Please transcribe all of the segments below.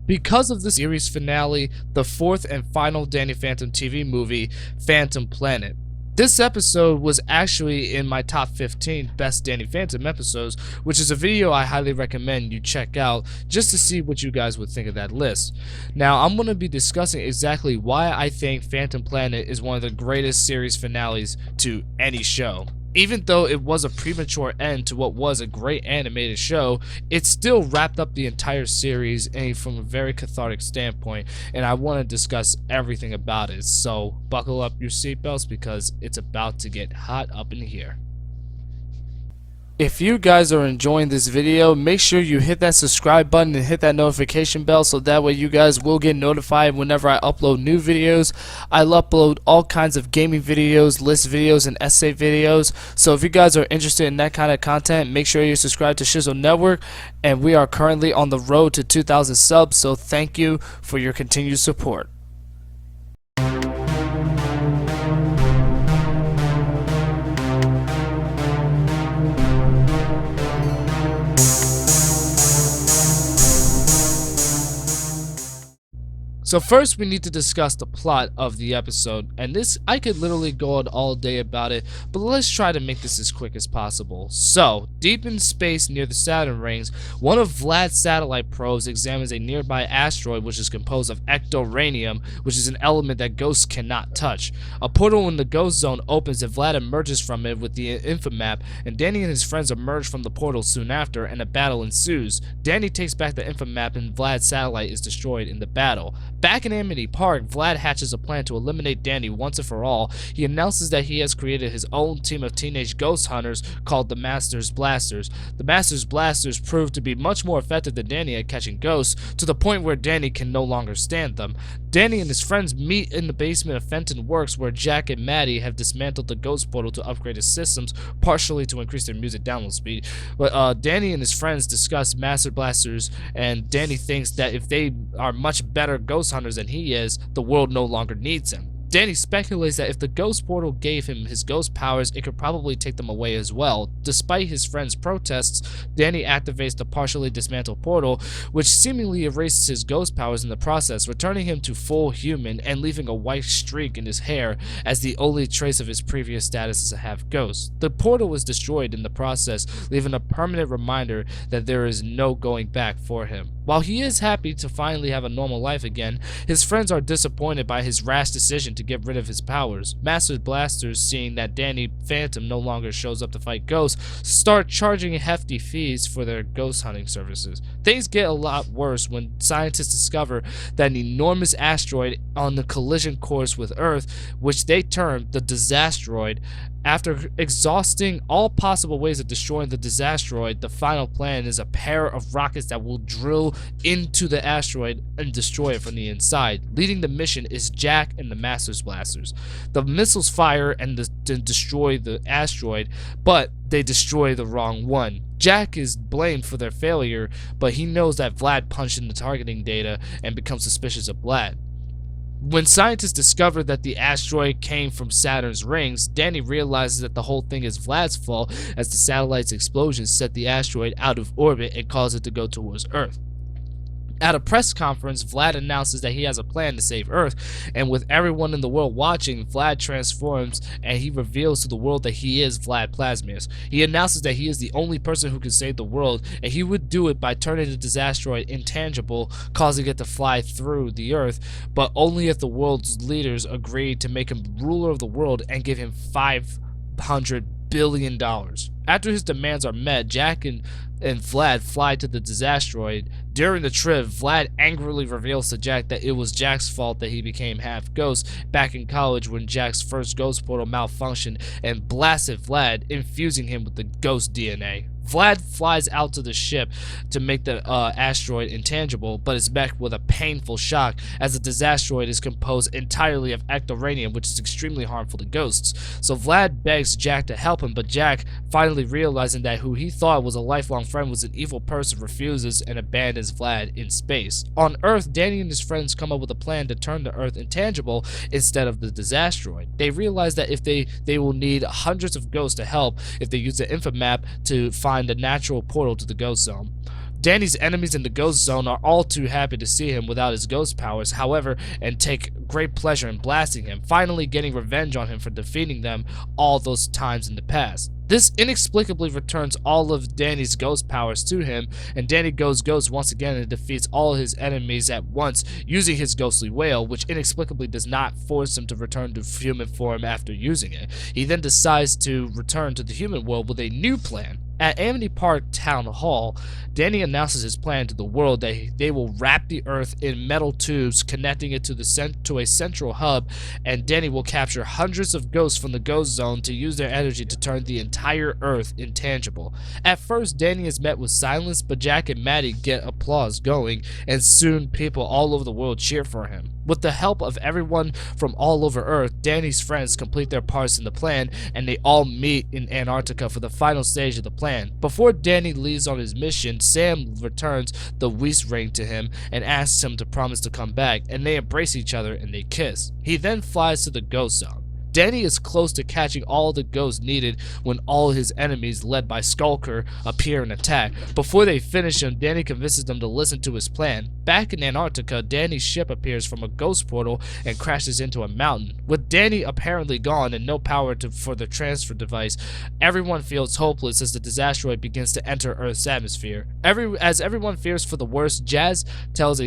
because of the series finale, the fourth and final Danny Phantom TV movie, Phantom Planet. This episode was actually in my top 15 best Danny Phantom episodes, which is a video I highly recommend you check out just to see what you guys would think of that list. Now, I'm going to be discussing exactly why I think Phantom Planet is one of the greatest series finales to any show. Even though it was a premature end to what was a great animated show, it still wrapped up the entire series from a very cathartic standpoint, and I want to discuss everything about it. So buckle up your seatbelts because it's about to get hot up in here. If you guys are enjoying this video, make sure you hit that subscribe button and hit that notification bell so that way you guys will get notified whenever I upload new videos. I'll upload all kinds of gaming videos, list videos, and essay videos. So if you guys are interested in that kind of content, make sure you subscribe to Shizzle Network. And we are currently on the road to 2,000 subs, so thank you for your continued support. So first we need to discuss the plot of the episode, and this, I could literally go on all day about it, but let's try to make this as quick as possible. So, deep in space near the Saturn rings, one of Vlad's satellite probes examines a nearby asteroid which is composed of ectoranium, which is an element that ghosts cannot touch. A portal in the ghost zone opens and Vlad emerges from it with the infomap, and Danny and his friends emerge from the portal soon after, and a battle ensues. Danny takes back the infomap and Vlad's satellite is destroyed in the battle. Back in Amity Park, Vlad hatches a plan to eliminate Danny once and for all. He announces that he has created his own team of teenage ghost hunters called the Masters Blasters. The Masters Blasters prove to be much more effective than Danny at catching ghosts, to the point where Danny can no longer stand them. Danny and his friends meet in the basement of Fenton Works, where Jack and Maddie have dismantled the ghost portal to upgrade his systems, partially to increase their music download speed. But Danny and his friends discuss Master Blasters, and Danny thinks that if they are much better ghost hunters than he is, the world no longer needs him. Danny speculates that if the ghost portal gave him his ghost powers, it could probably take them away as well. Despite his friend's protests, Danny activates the partially dismantled portal, which seemingly erases his ghost powers in the process, returning him to full human and leaving a white streak in his hair as the only trace of his previous status as a half-ghost. The portal was destroyed in the process, leaving a permanent reminder that there is no going back for him. While he is happy to finally have a normal life again, his friends are disappointed by his rash decision to get rid of his powers. Master Blasters, seeing that Danny Phantom no longer shows up to fight ghosts, start charging hefty fees for their ghost hunting services. Things get a lot worse when scientists discover that an enormous asteroid on the collision course with Earth, which they term the Disasteroid. After exhausting all possible ways of destroying the Disasteroid, the final plan is a pair of rockets that will drill into the asteroid and destroy it from the inside. Leading the mission is Jack and the Masters Blasters. The missiles fire and destroy the asteroid, but they destroy the wrong one. Jack is blamed for their failure, but he knows that Vlad punched in the targeting data and becomes suspicious of Vlad. When scientists discover that the asteroid came from Saturn's rings, Danny realizes that the whole thing is Vlad's fault, as the satellite's explosion set the asteroid out of orbit and caused it to go towards Earth. At a press conference, Vlad announces that he has a plan to save Earth, and with everyone in the world watching, Vlad transforms and he reveals to the world that he is Vlad Plasmius. He announces that he is the only person who can save the world, and he would do it by turning the Disasteroid intangible, causing it to fly through the Earth, but only if the world's leaders agreed to make him ruler of the world and give him $500 billion. After his demands are met, Jack and Vlad fly to the Disasteroid. During the trip, Vlad angrily reveals to Jack that it was Jack's fault that he became half ghost back in college when Jack's first ghost portal malfunctioned and blasted Vlad, infusing him with the ghost DNA. Vlad flies out to the ship to make the asteroid intangible, but is met with a painful shock as the Disasteroid is composed entirely of ectoranium, which is extremely harmful to ghosts. So Vlad begs Jack to help him, but Jack, finally realizing that who he thought was a lifelong friend was an evil person, refuses and abandons Vlad in space. On Earth, Danny and his friends come up with a plan to turn the Earth intangible instead of the Disasteroid. They realize that if they will need hundreds of ghosts to help if they use the infomap to find a natural portal to the ghost zone. Danny's enemies in the Ghost Zone are all too happy to see him without his ghost powers, however, and take great pleasure in blasting him, finally getting revenge on him for defeating them all those times in the past. This inexplicably returns all of Danny's ghost powers to him, and Danny goes ghost once again and defeats all his enemies at once using his ghostly wail, which inexplicably does not force him to return to human form after using it. He then decides to return to the human world with a new plan. At Amity Park Town Hall, Danny announces his plan to the world that they will wrap the Earth in metal tubes, connecting it to a central hub, and Danny will capture hundreds of ghosts from the Ghost Zone to use their energy to turn the entire Earth intangible. At first, Danny is met with silence, but Jack and Maddie get applause going, and soon people all over the world cheer for him. With the help of everyone from all over Earth, Danny's friends complete their parts in the plan, and they all meet in Antarctica for the final stage of the plan. Before Danny leaves on his mission, Sam returns the Whis ring to him and asks him to promise to come back, and they embrace each other and they kiss. He then flies to the Ghost Zone. Danny is close to catching all the ghosts needed when all his enemies, led by Skulker, appear and attack. Before they finish him, Danny convinces them to listen to his plan. Back in Antarctica, Danny's ship appears from a ghost portal and crashes into a mountain. With Danny apparently gone and no power for the transfer device, everyone feels hopeless as the disasteroid begins to enter Earth's atmosphere. As everyone fears for the worst, Jazz tells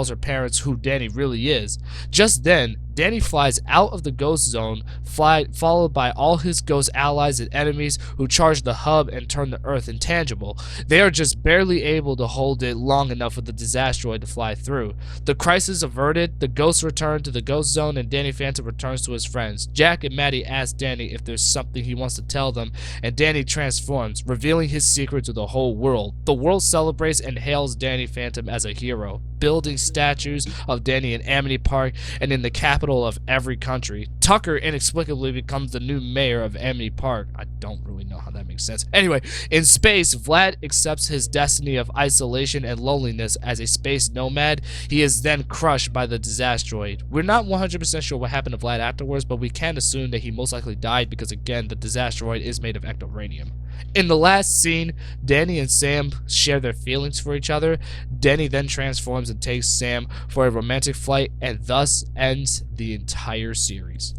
her parents who Danny really is. Just then, Danny flies out of the Ghost Zone, followed by all his ghost allies and enemies who charge the hub and turn the Earth intangible. They are just barely able to hold it long enough for the disasteroid to fly through. The crisis averted, the ghosts return to the Ghost Zone, and Danny Phantom returns to his friends. Jack and Maddie ask Danny if there's something he wants to tell them, and Danny transforms, revealing his secret to the whole world. The world celebrates and hails Danny Phantom as a hero, building statues of Danny in Amity Park and in the capital of every country. Tucker inexplicably becomes the new mayor of Amity Park. I don't really know how that makes sense. Anyway, in space, Vlad accepts his destiny of isolation and loneliness as a space nomad. He is then crushed by the disasteroid. We're not 100% sure what happened to Vlad afterwards, but we can assume that he most likely died because, again, the disasteroid is made of ectoranium. In the last scene, Danny and Sam share their feelings for each other. Danny then transforms and takes Sam for a romantic flight, and thus ends the entire series.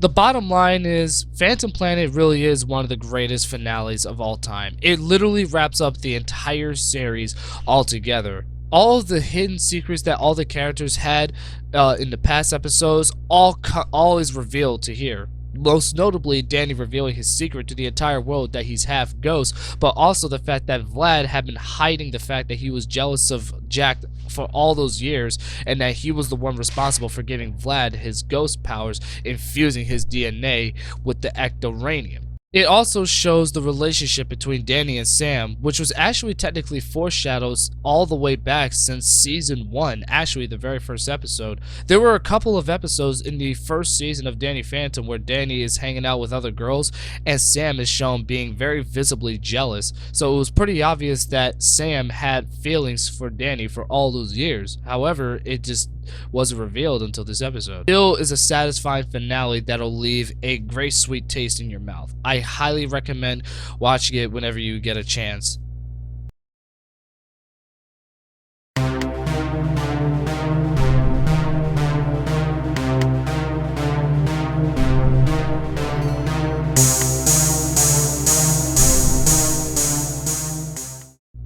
The bottom line is, Phantom Planet really is one of the greatest finales of all time. It literally wraps up the entire series altogether. All of the hidden secrets that all the characters had in the past episodes, all is revealed to here. Most notably, Danny revealing his secret to the entire world that he's half ghost, but also the fact that Vlad had been hiding the fact that he was jealous of Jack for all those years, and that he was the one responsible for giving Vlad his ghost powers, infusing his DNA with the ectoranium. It also shows the relationship between Danny and Sam, which was actually technically foreshadowed all the way back since season 1, actually the very first episode. There were a couple of episodes in the first season of Danny Phantom where Danny is hanging out with other girls and Sam is shown being very visibly jealous, so it was pretty obvious that Sam had feelings for Danny for all those years. However, it just wasn't revealed until this episode. Still is a satisfying finale that'll leave a great sweet taste in your mouth. I highly recommend watching it whenever you get a chance.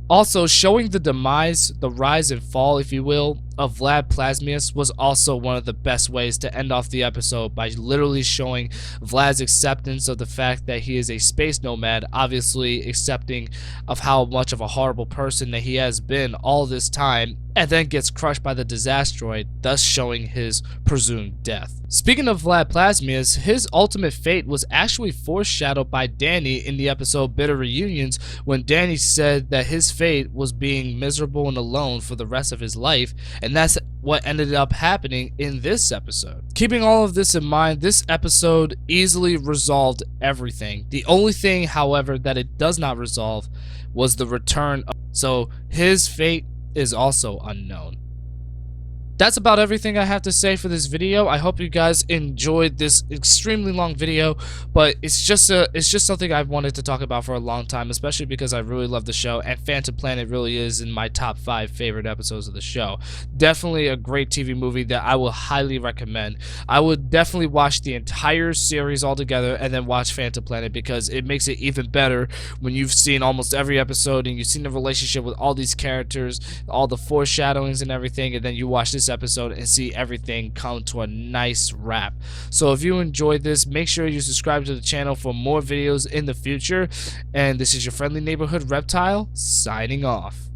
Also, showing the demise, the rise and fall, if you will, of Vlad Plasmius was also one of the best ways to end off the episode, by literally showing Vlad's acceptance of the fact that he is a space nomad, obviously accepting of how much of a horrible person that he has been all this time, and then gets crushed by the disasteroid, thus showing his presumed death. Speaking of Vlad Plasmius, his ultimate fate was actually foreshadowed by Danny in the episode Bitter Reunions, when Danny said that his fate was being miserable and alone for the rest of his life, and that's what ended up happening in this episode. Keeping all of this in mind, this episode easily resolved everything. The only thing, however, that it does not resolve was the return of So his fate is also unknown. That's about everything I have to say for this video. I hope you guys enjoyed this extremely long video, but it's just something I've wanted to talk about for a long time, especially because I really love the show, and Phantom Planet really is in my top 5 favorite episodes of the show. Definitely a great TV movie that I will highly recommend. I would definitely watch the entire series all together and then watch Phantom Planet, because it makes it even better when you've seen almost every episode and you've seen the relationship with all these characters, all the foreshadowings and everything, and then you watch this episode and see everything come to a nice wrap. So if you enjoyed this, make sure you subscribe to the channel for more videos in the future, and this is your friendly neighborhood reptile signing off.